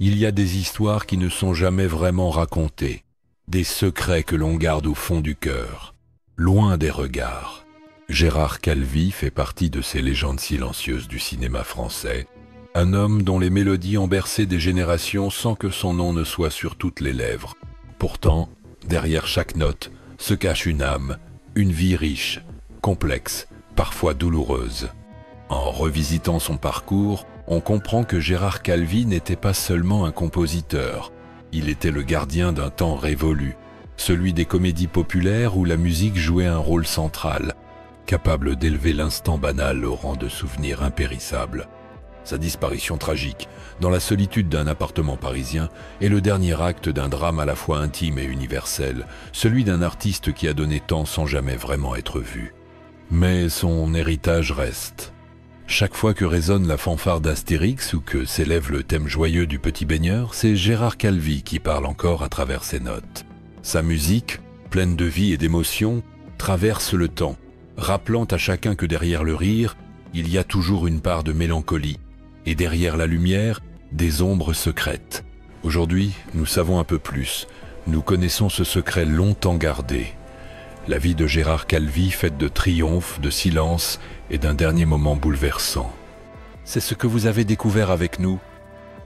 Il y a des histoires qui ne sont jamais vraiment racontées, des secrets que l'on garde au fond du cœur, loin des regards. Gérard Calvi fait partie de ces légendes silencieuses du cinéma français, un homme dont les mélodies ont bercé des générations sans que son nom ne soit sur toutes les lèvres. Pourtant, derrière chaque note se cache une âme, une vie riche, complexe, parfois douloureuse. En revisitant son parcours, on comprend que Gérard Calvi n'était pas seulement un compositeur, il était le gardien d'un temps révolu, celui des comédies populaires où la musique jouait un rôle central, capable d'élever l'instant banal au rang de souvenir impérissable. Sa disparition tragique, dans la solitude d'un appartement parisien, est le dernier acte d'un drame à la fois intime et universel, celui d'un artiste qui a donné tant sans jamais vraiment être vu. Mais son héritage reste. Chaque fois que résonne la fanfare d'Astérix ou que s'élève le thème joyeux du Petit Baigneur, c'est Gérard Calvi qui parle encore à travers ses notes. Sa musique, pleine de vie et d'émotion, traverse le temps, rappelant à chacun que derrière le rire, il y a toujours une part de mélancolie, et derrière la lumière, des ombres secrètes. Aujourd'hui, nous savons un peu plus, nous connaissons ce secret longtemps gardé. La vie de Gérard Calvi faite de triomphe, de silence et d'un dernier moment bouleversant. C'est ce que vous avez découvert avec nous,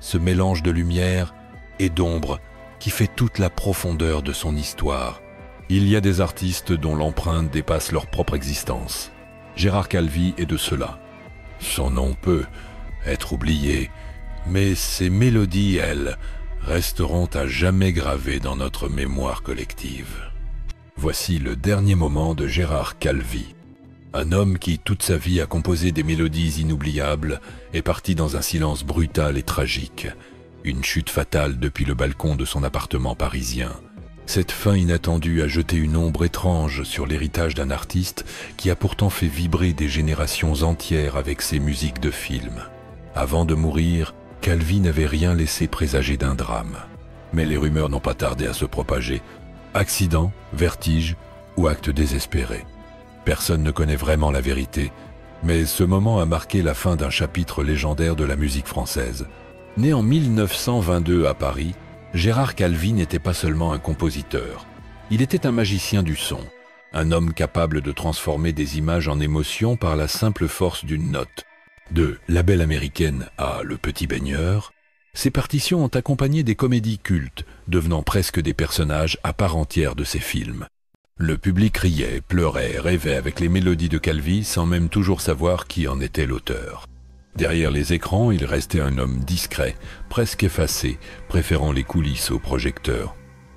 ce mélange de lumière et d'ombre qui fait toute la profondeur de son histoire. Il y a des artistes dont l'empreinte dépasse leur propre existence. Gérard Calvi est de cela. Son nom peut être oublié, mais ses mélodies, elles, resteront à jamais gravées dans notre mémoire collective. Voici le dernier moment de Gérard Calvi. Un homme qui, toute sa vie, a composé des mélodies inoubliables, est parti dans un silence brutal et tragique. Une chute fatale depuis le balcon de son appartement parisien. Cette fin inattendue a jeté une ombre étrange sur l'héritage d'un artiste qui a pourtant fait vibrer des générations entières avec ses musiques de films. Avant de mourir, Calvi n'avait rien laissé présager d'un drame. Mais les rumeurs n'ont pas tardé à se propager. Accident, vertige ou acte désespéré. Personne ne connaît vraiment la vérité, mais ce moment a marqué la fin d'un chapitre légendaire de la musique française. Né en 1922 à Paris, Gérard Calvi n'était pas seulement un compositeur. Il était un magicien du son, un homme capable de transformer des images en émotions par la simple force d'une note. De La Belle Américaine à Le Petit Baigneur, ses partitions ont accompagné des comédies cultes, devenant presque des personnages à part entière de ces films. Le public riait, pleurait, rêvait avec les mélodies de Calvi sans même toujours savoir qui en était l'auteur. Derrière les écrans, il restait un homme discret, presque effacé, préférant les coulisses aux projecteurs.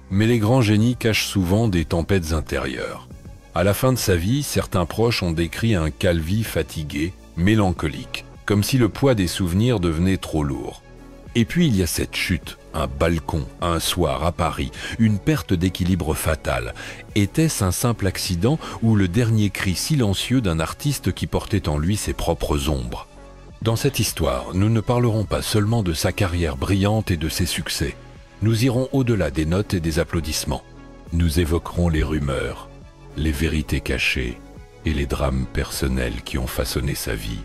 Mais les grands génies cachent souvent des tempêtes intérieures. À la fin de sa vie, certains proches ont décrit un Calvi fatigué, mélancolique, comme si le poids des souvenirs devenait trop lourd. Et puis il y a cette chute, un balcon, un soir à Paris, une perte d'équilibre fatale. Était-ce un simple accident ou le dernier cri silencieux d'un artiste qui portait en lui ses propres ombres ? Dans cette histoire, nous ne parlerons pas seulement de sa carrière brillante et de ses succès. Nous irons au-delà des notes et des applaudissements. Nous évoquerons les rumeurs, les vérités cachées et les drames personnels qui ont façonné sa vie.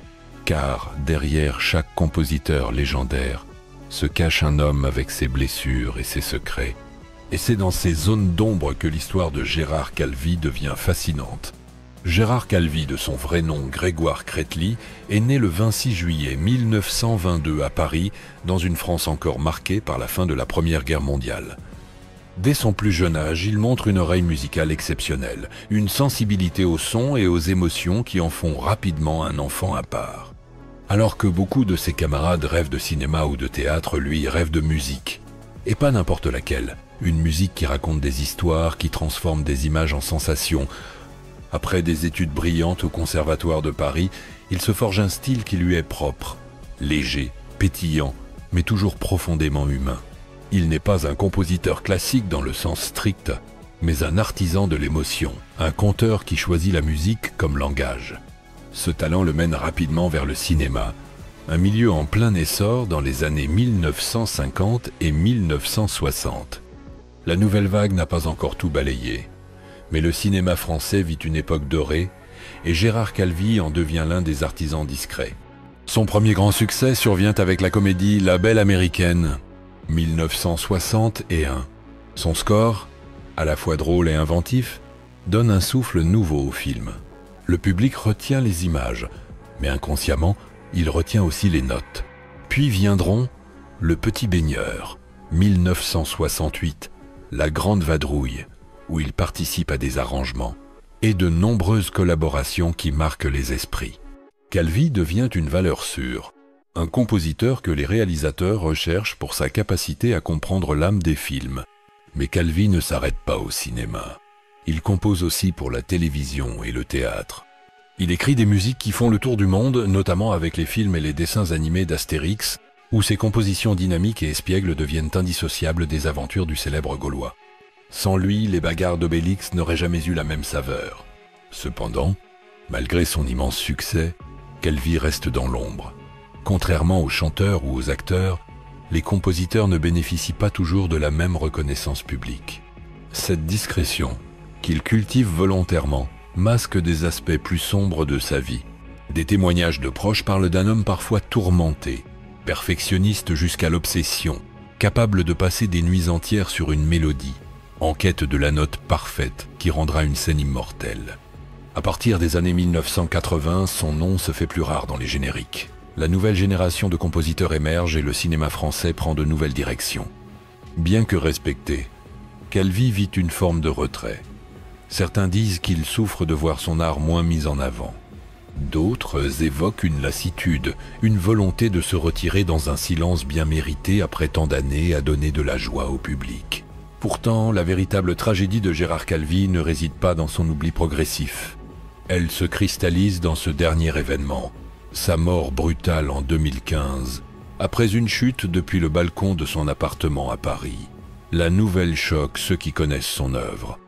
Car derrière chaque compositeur légendaire se cache un homme avec ses blessures et ses secrets. Et c'est dans ces zones d'ombre que l'histoire de Gérard Calvi devient fascinante. Gérard Calvi, de son vrai nom Grégoire Cretely, est né le 26 juillet 1922 à Paris, dans une France encore marquée par la fin de la Première Guerre mondiale. Dès son plus jeune âge, il montre une oreille musicale exceptionnelle, une sensibilité au son et aux émotions qui en font rapidement un enfant à part. Alors que beaucoup de ses camarades rêvent de cinéma ou de théâtre, lui rêve de musique. Et pas n'importe laquelle. Une musique qui raconte des histoires, qui transforme des images en sensations. Après des études brillantes au Conservatoire de Paris, il se forge un style qui lui est propre. Léger, pétillant, mais toujours profondément humain. Il n'est pas un compositeur classique dans le sens strict, mais un artisan de l'émotion, un conteur qui choisit la musique comme langage. Ce talent le mène rapidement vers le cinéma, un milieu en plein essor dans les années 1950 et 1960. La nouvelle vague n'a pas encore tout balayé, mais le cinéma français vit une époque dorée et Gérard Calvi en devient l'un des artisans discrets. Son premier grand succès survient avec la comédie La Belle Américaine. 1961. Son score, à la fois drôle et inventif, donne un souffle nouveau au film. Le public retient les images, mais inconsciemment, il retient aussi les notes. Puis viendront Le Petit Baigneur, 1968, La Grande Vadrouille, où il participe à des arrangements, et de nombreuses collaborations qui marquent les esprits. Calvi devient une valeur sûre, un compositeur que les réalisateurs recherchent pour sa capacité à comprendre l'âme des films. Mais Calvi ne s'arrête pas au cinéma. Il compose aussi pour la télévision et le théâtre. Il écrit des musiques qui font le tour du monde, notamment avec les films et les dessins animés d'Astérix, où ses compositions dynamiques et espiègles deviennent indissociables des aventures du célèbre Gaulois. Sans lui, les bagarres d'Obélix n'auraient jamais eu la même saveur. Cependant, malgré son immense succès, Calvi reste dans l'ombre. Contrairement aux chanteurs ou aux acteurs, les compositeurs ne bénéficient pas toujours de la même reconnaissance publique. Cette discrétion, qu'il cultive volontairement, masque des aspects plus sombres de sa vie. Des témoignages de proches parlent d'un homme parfois tourmenté, perfectionniste jusqu'à l'obsession, capable de passer des nuits entières sur une mélodie, en quête de la note parfaite qui rendra une scène immortelle. À partir des années 1980, son nom se fait plus rare dans les génériques. La nouvelle génération de compositeurs émerge et le cinéma français prend de nouvelles directions. Bien que respecté, Calvi vit une forme de retrait. Certains disent qu'il souffre de voir son art moins mis en avant. D'autres évoquent une lassitude, une volonté de se retirer dans un silence bien mérité après tant d'années à donner de la joie au public. Pourtant, la véritable tragédie de Gérard Calvi ne réside pas dans son oubli progressif. Elle se cristallise dans ce dernier événement, sa mort brutale en 2015, après une chute depuis le balcon de son appartement à Paris. La nouvelle choque ceux qui connaissent son œuvre.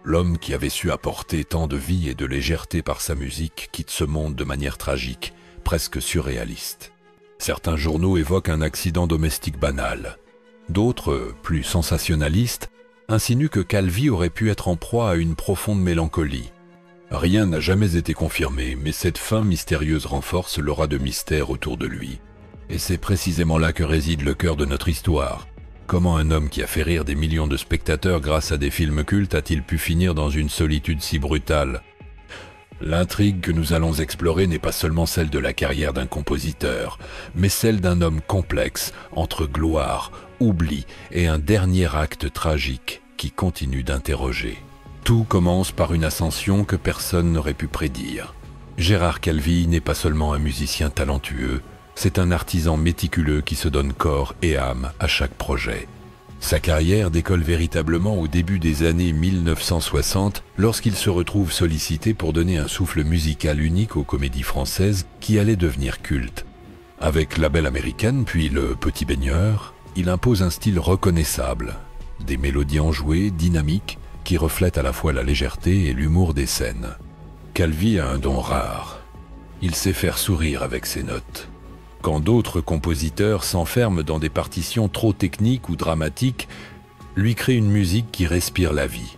L'homme qui avait su apporter tant de vie et de légèreté par sa musique quitte ce monde de manière tragique, presque surréaliste. Certains journaux évoquent un accident domestique banal. D'autres, plus sensationnalistes, insinuent que Calvi aurait pu être en proie à une profonde mélancolie. Rien n'a jamais été confirmé, mais cette fin mystérieuse renforce l'aura de mystère autour de lui. Et c'est précisément là que réside le cœur de notre histoire. Comment un homme qui a fait rire des millions de spectateurs grâce à des films cultes a-t-il pu finir dans une solitude si brutale ? L'intrigue que nous allons explorer n'est pas seulement celle de la carrière d'un compositeur, mais celle d'un homme complexe, entre gloire, oubli et un dernier acte tragique qui continue d'interroger. Tout commence par une ascension que personne n'aurait pu prédire. Gérard Calvi n'est pas seulement un musicien talentueux, c'est un artisan méticuleux qui se donne corps et âme à chaque projet. Sa carrière décolle véritablement au début des années 1960 lorsqu'il se retrouve sollicité pour donner un souffle musical unique aux comédies françaises qui allaient devenir cultes. Avec La Belle Américaine puis Le Petit Baigneur, il impose un style reconnaissable, des mélodies enjouées, dynamiques, qui reflètent à la fois la légèreté et l'humour des scènes. Calvi a un don rare. Il sait faire sourire avec ses notes. Quand d'autres compositeurs s'enferment dans des partitions trop techniques ou dramatiques, lui crée une musique qui respire la vie.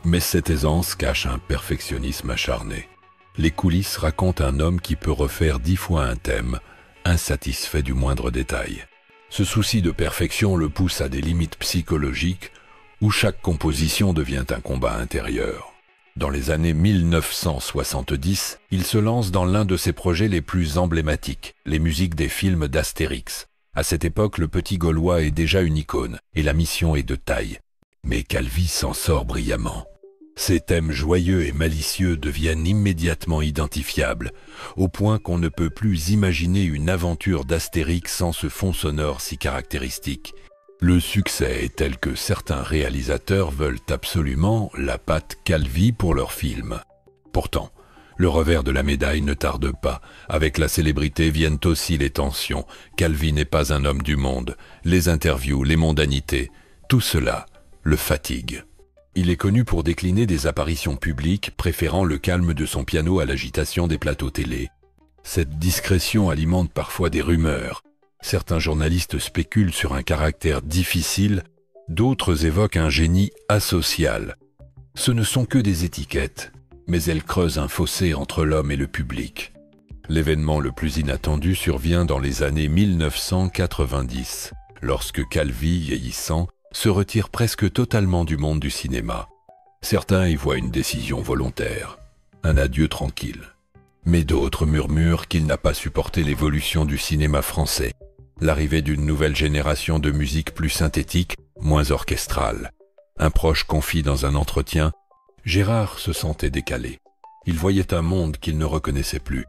Mais cette aisance cache un perfectionnisme acharné. Les coulisses racontent un homme qui peut refaire 10 fois un thème, insatisfait du moindre détail. Ce souci de perfection le pousse à des limites psychologiques où chaque composition devient un combat intérieur. Dans les années 1970, il se lance dans l'un de ses projets les plus emblématiques, les musiques des films d'Astérix. À cette époque, le petit Gaulois est déjà une icône, et la mission est de taille. Mais Calvi s'en sort brillamment. Ses thèmes joyeux et malicieux deviennent immédiatement identifiables, au point qu'on ne peut plus imaginer une aventure d'Astérix sans ce fond sonore si caractéristique. Le succès est tel que certains réalisateurs veulent absolument la patte Calvi pour leurs films. Pourtant, le revers de la médaille ne tarde pas. Avec la célébrité viennent aussi les tensions. Calvi n'est pas un homme du monde. Les interviews, les mondanités, tout cela le fatigue. Il est connu pour décliner des apparitions publiques, préférant le calme de son piano à l'agitation des plateaux télé. Cette discrétion alimente parfois des rumeurs. Certains journalistes spéculent sur un caractère difficile, d'autres évoquent un génie asocial. Ce ne sont que des étiquettes, mais elles creusent un fossé entre l'homme et le public. L'événement le plus inattendu survient dans les années 1990. lorsque Calvi, vieillissant, se retire presque totalement du monde du cinéma. Certains y voient une décision volontaire, un adieu tranquille. Mais d'autres murmurent qu'il n'a pas supporté l'évolution du cinéma français, l'arrivée d'une nouvelle génération de musique plus synthétique, moins orchestrale. Un proche confie dans un entretien « Gérard se sentait décalé. Il voyait un monde qu'il ne reconnaissait plus.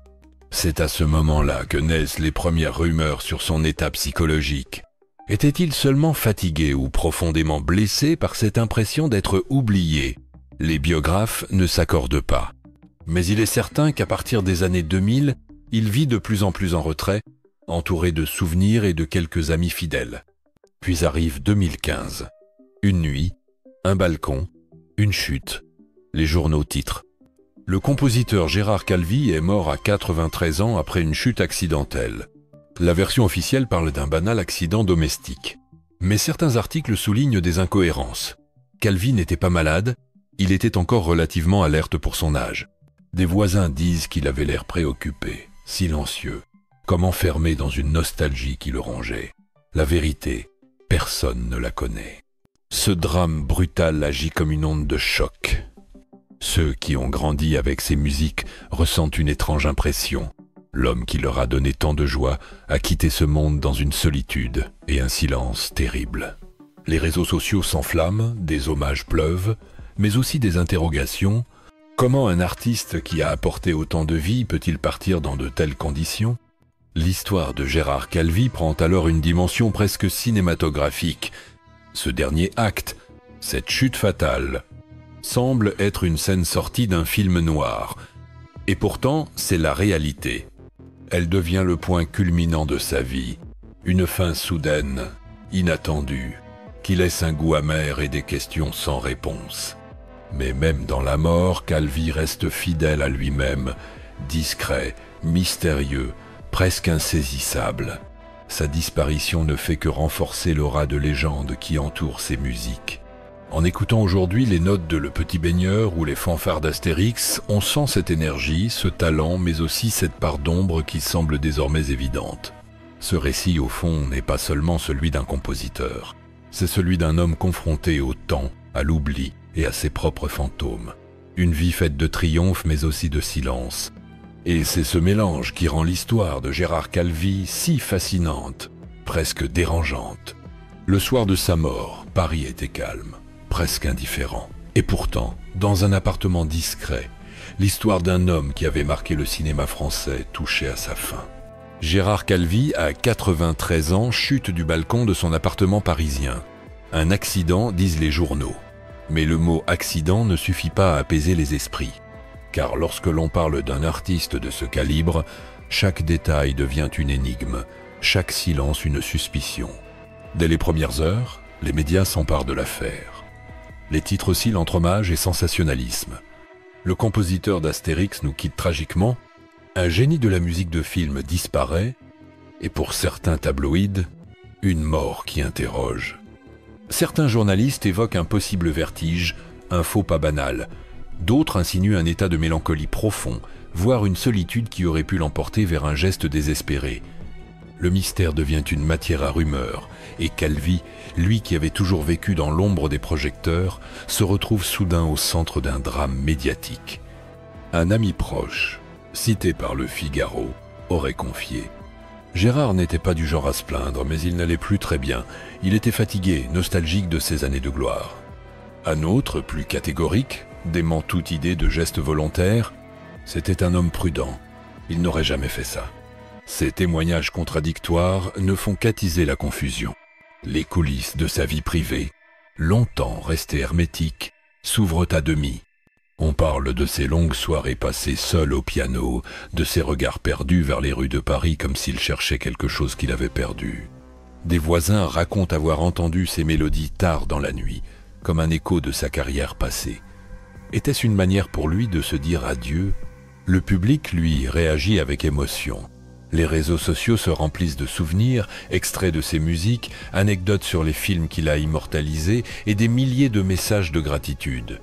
C'est à ce moment-là que naissent les premières rumeurs sur son état psychologique. Était-il seulement fatigué ou profondément blessé par cette impression d'être oublié? Les biographes ne s'accordent pas. Mais il est certain qu'à partir des années 2000, il vit de plus en plus en retrait, entouré de souvenirs et de quelques amis fidèles. Puis arrive 2015. Une nuit, un balcon, une chute. Les journaux titrent. Le compositeur Gérard Calvi est mort à 93 ans après une chute accidentelle. La version officielle parle d'un banal accident domestique. Mais certains articles soulignent des incohérences. Calvi n'était pas malade, il était encore relativement alerte pour son âge. Des voisins disent qu'il avait l'air préoccupé, silencieux, comme enfermé dans une nostalgie qui le rongeait. La vérité, personne ne la connaît. Ce drame brutal agit comme une onde de choc. Ceux qui ont grandi avec ces musiques ressentent une étrange impression. L'homme qui leur a donné tant de joie a quitté ce monde dans une solitude et un silence terrible. Les réseaux sociaux s'enflamment, des hommages pleuvent, mais aussi des interrogations. Comment un artiste qui a apporté autant de vie peut-il partir dans de telles conditions? L'histoire de Gérard Calvi prend alors une dimension presque cinématographique. Ce dernier acte, cette chute fatale, semble être une scène sortie d'un film noir. Et pourtant, c'est la réalité. Elle devient le point culminant de sa vie, une fin soudaine, inattendue, qui laisse un goût amer et des questions sans réponse. Mais même dans la mort, Calvi reste fidèle à lui-même, discret, mystérieux, presque insaisissable. Sa disparition ne fait que renforcer l'aura de légende qui entoure ses musiques. En écoutant aujourd'hui les notes de Le Petit Baigneur ou les fanfares d'Astérix, on sent cette énergie, ce talent, mais aussi cette part d'ombre qui semble désormais évidente. Ce récit, au fond, n'est pas seulement celui d'un compositeur. C'est celui d'un homme confronté au temps, à l'oubli et à ses propres fantômes. Une vie faite de triomphe, mais aussi de silence. Et c'est ce mélange qui rend l'histoire de Gérard Calvi si fascinante, presque dérangeante. Le soir de sa mort, Paris était calme, presque indifférent. Et pourtant, dans un appartement discret, l'histoire d'un homme qui avait marqué le cinéma français touchait à sa fin. Gérard Calvi, à 93 ans, chute du balcon de son appartement parisien. Un accident, disent les journaux. Mais le mot « accident » ne suffit pas à apaiser les esprits. Car lorsque l'on parle d'un artiste de ce calibre, chaque détail devient une énigme, chaque silence une suspicion. Dès les premières heures, les médias s'emparent de l'affaire. Les titres oscillent entre hommage et sensationnalisme. Le compositeur d'Astérix nous quitte tragiquement, un génie de la musique de film disparaît, et pour certains tabloïds, une mort qui interroge. Certains journalistes évoquent un possible vertige, un faux pas banal. D'autres insinuent un état de mélancolie profond, voire une solitude qui aurait pu l'emporter vers un geste désespéré. Le mystère devient une matière à rumeurs, et Calvi, lui qui avait toujours vécu dans l'ombre des projecteurs, se retrouve soudain au centre d'un drame médiatique. Un ami proche, cité par Le Figaro, aurait confié « Gérard n'était pas du genre à se plaindre, mais il n'allait plus très bien. Il était fatigué, nostalgique de ses années de gloire. » Un autre, plus catégorique, dément toute idée de geste volontaire, « C'était un homme prudent. Il n'aurait jamais fait ça. » Ces témoignages contradictoires ne font qu'attiser la confusion. Les coulisses de sa vie privée, longtemps restées hermétiques, s'ouvrent à demi. On parle de ses longues soirées passées seul au piano, de ses regards perdus vers les rues de Paris comme s'il cherchait quelque chose qu'il avait perdu. Des voisins racontent avoir entendu ces mélodies tard dans la nuit, comme un écho de sa carrière passée. Était-ce une manière pour lui de se dire adieu? Le public, lui, réagit avec émotion. Les réseaux sociaux se remplissent de souvenirs, extraits de ses musiques, anecdotes sur les films qu'il a immortalisés et des milliers de messages de gratitude.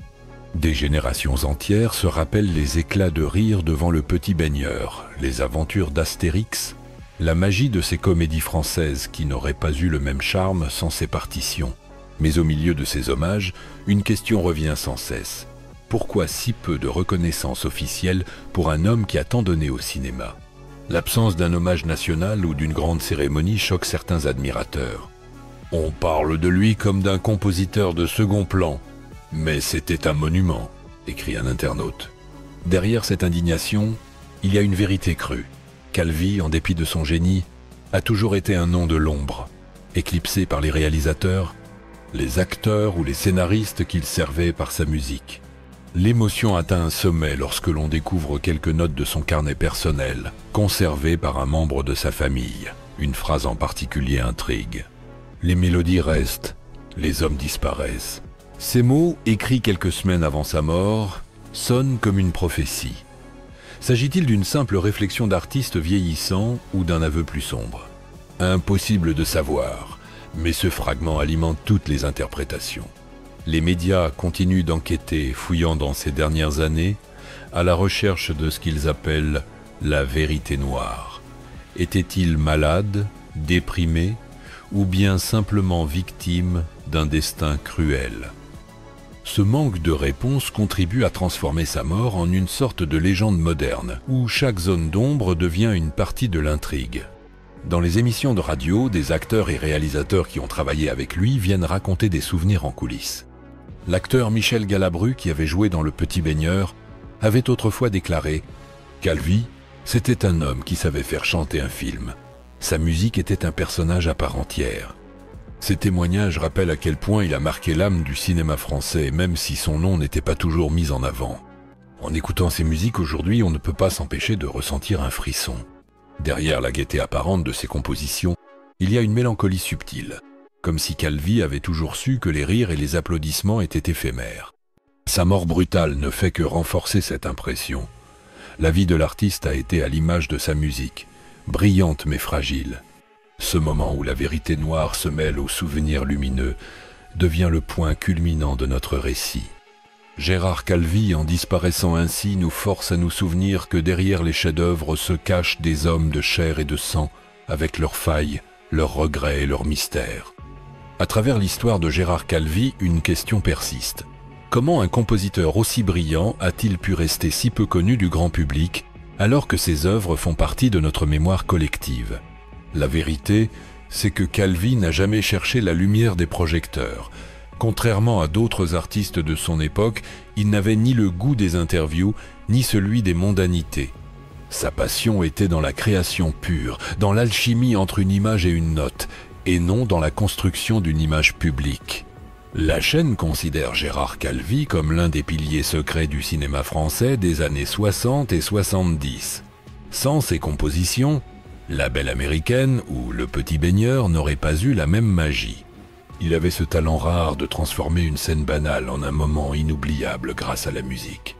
Des générations entières se rappellent les éclats de rire devant Le Petit Baigneur, les aventures d'Astérix La magie de ces comédies françaises qui n'auraient pas eu le même charme sans ces partitions. Mais au milieu de ces hommages, une question revient sans cesse. Pourquoi si peu de reconnaissance officielle pour un homme qui a tant donné au cinéma? L'absence d'un hommage national ou d'une grande cérémonie choque certains admirateurs. On parle de lui comme d'un compositeur de second plan. Mais c'était un monument, écrit un internaute. Derrière cette indignation, il y a une vérité crue. Calvi, en dépit de son génie, a toujours été un nom de l'ombre, éclipsé par les réalisateurs, les acteurs ou les scénaristes qu'il servait par sa musique. L'émotion atteint un sommet lorsque l'on découvre quelques notes de son carnet personnel, conservées par un membre de sa famille. Une phrase en particulier intrigue. Les mélodies restent, les hommes disparaissent. Ces mots, écrits quelques semaines avant sa mort, sonnent comme une prophétie. S'agit-il d'une simple réflexion d'artiste vieillissant ou d'un aveu plus sombre? Impossible de savoir, mais ce fragment alimente toutes les interprétations. Les médias continuent d'enquêter, fouillant dans ces dernières années, à la recherche de ce qu'ils appellent la vérité noire. Était-il malade, déprimé, ou bien simplement victime d'un destin cruel? Ce manque de réponse contribue à transformer sa mort en une sorte de légende moderne, où chaque zone d'ombre devient une partie de l'intrigue. Dans les émissions de radio, des acteurs et réalisateurs qui ont travaillé avec lui viennent raconter des souvenirs en coulisses. L'acteur Michel Galabru, qui avait joué dans Le Petit Baigneur, avait autrefois déclaré « Calvi, c'était un homme qui savait faire chanter un film. Sa musique était un personnage à part entière. » Ces témoignages rappellent à quel point il a marqué l'âme du cinéma français, même si son nom n'était pas toujours mis en avant. En écoutant ses musiques aujourd'hui, on ne peut pas s'empêcher de ressentir un frisson. Derrière la gaieté apparente de ses compositions, il y a une mélancolie subtile, comme si Calvi avait toujours su que les rires et les applaudissements étaient éphémères. Sa mort brutale ne fait que renforcer cette impression. La vie de l'artiste a été à l'image de sa musique, brillante mais fragile. Ce moment où la vérité noire se mêle aux souvenirs lumineux devient le point culminant de notre récit. Gérard Calvi, en disparaissant ainsi, nous force à nous souvenir que derrière les chefs-d'œuvre se cachent des hommes de chair et de sang, avec leurs failles, leurs regrets et leurs mystères. À travers l'histoire de Gérard Calvi, une question persiste. Comment un compositeur aussi brillant a-t-il pu rester si peu connu du grand public, alors que ses œuvres font partie de notre mémoire collective? La vérité, c'est que Calvi n'a jamais cherché la lumière des projecteurs. Contrairement à d'autres artistes de son époque, il n'avait ni le goût des interviews, ni celui des mondanités. Sa passion était dans la création pure, dans l'alchimie entre une image et une note, et non dans la construction d'une image publique. La chaîne considère Gérard Calvi comme l'un des piliers secrets du cinéma français des années 60 et 70. Sans ses compositions, La Belle Américaine ou Le Petit Baigneur n'auraient pas eu la même magie. Il avait ce talent rare de transformer une scène banale en un moment inoubliable grâce à la musique.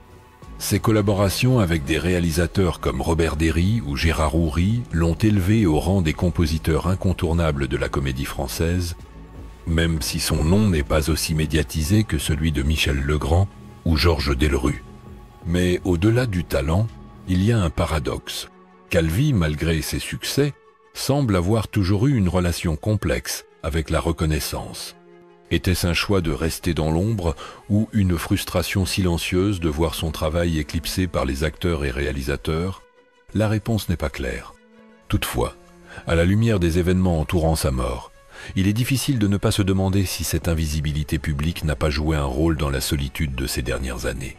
Ses collaborations avec des réalisateurs comme Robert Déry ou Gérard Houry l'ont élevé au rang des compositeurs incontournables de la comédie française, même si son nom n'est pas aussi médiatisé que celui de Michel Legrand ou Georges Delerue. Mais au-delà du talent, il y a un paradoxe. Calvi, malgré ses succès, semble avoir toujours eu une relation complexe avec la reconnaissance. Était-ce un choix de rester dans l'ombre ou une frustration silencieuse de voir son travail éclipsé par les acteurs et réalisateurs? La réponse n'est pas claire. Toutefois, à la lumière des événements entourant sa mort, il est difficile de ne pas se demander si cette invisibilité publique n'a pas joué un rôle dans la solitude de ces dernières années.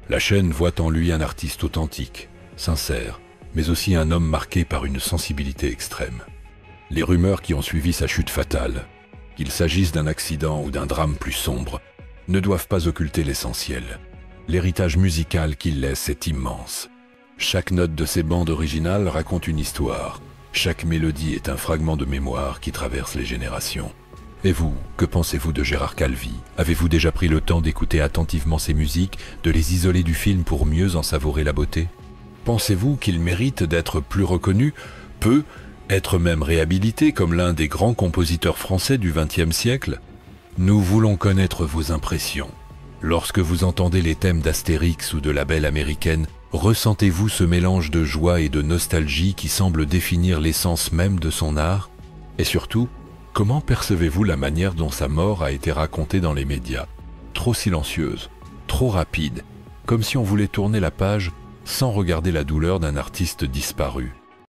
La chaîne voit en lui un artiste authentique, sincère, mais aussi un homme marqué par une sensibilité extrême. Les rumeurs qui ont suivi sa chute fatale, qu'il s'agisse d'un accident ou d'un drame plus sombre, ne doivent pas occulter l'essentiel. L'héritage musical qu'il laisse est immense. Chaque note de ses bandes originales raconte une histoire. Chaque mélodie est un fragment de mémoire qui traverse les générations. Et vous, que pensez-vous de Gérard Calvi? Avez-vous déjà pris le temps d'écouter attentivement ses musiques, de les isoler du film pour mieux en savourer la beauté? Pensez-vous qu'il mérite d'être plus reconnu, peut être même réhabilité comme l'un des grands compositeurs français du XXe siècle? Nous voulons connaître vos impressions. Lorsque vous entendez les thèmes d'Astérix ou de La Belle Américaine, Ressentez-vous ce mélange de joie et de nostalgie qui semble définir l'essence même de son art? Et surtout, comment percevez-vous la manière dont sa mort a été racontée dans les médias? Trop silencieuse, trop rapide, comme si on voulait tourner la page sans regarder la douleur d'un artiste disparu.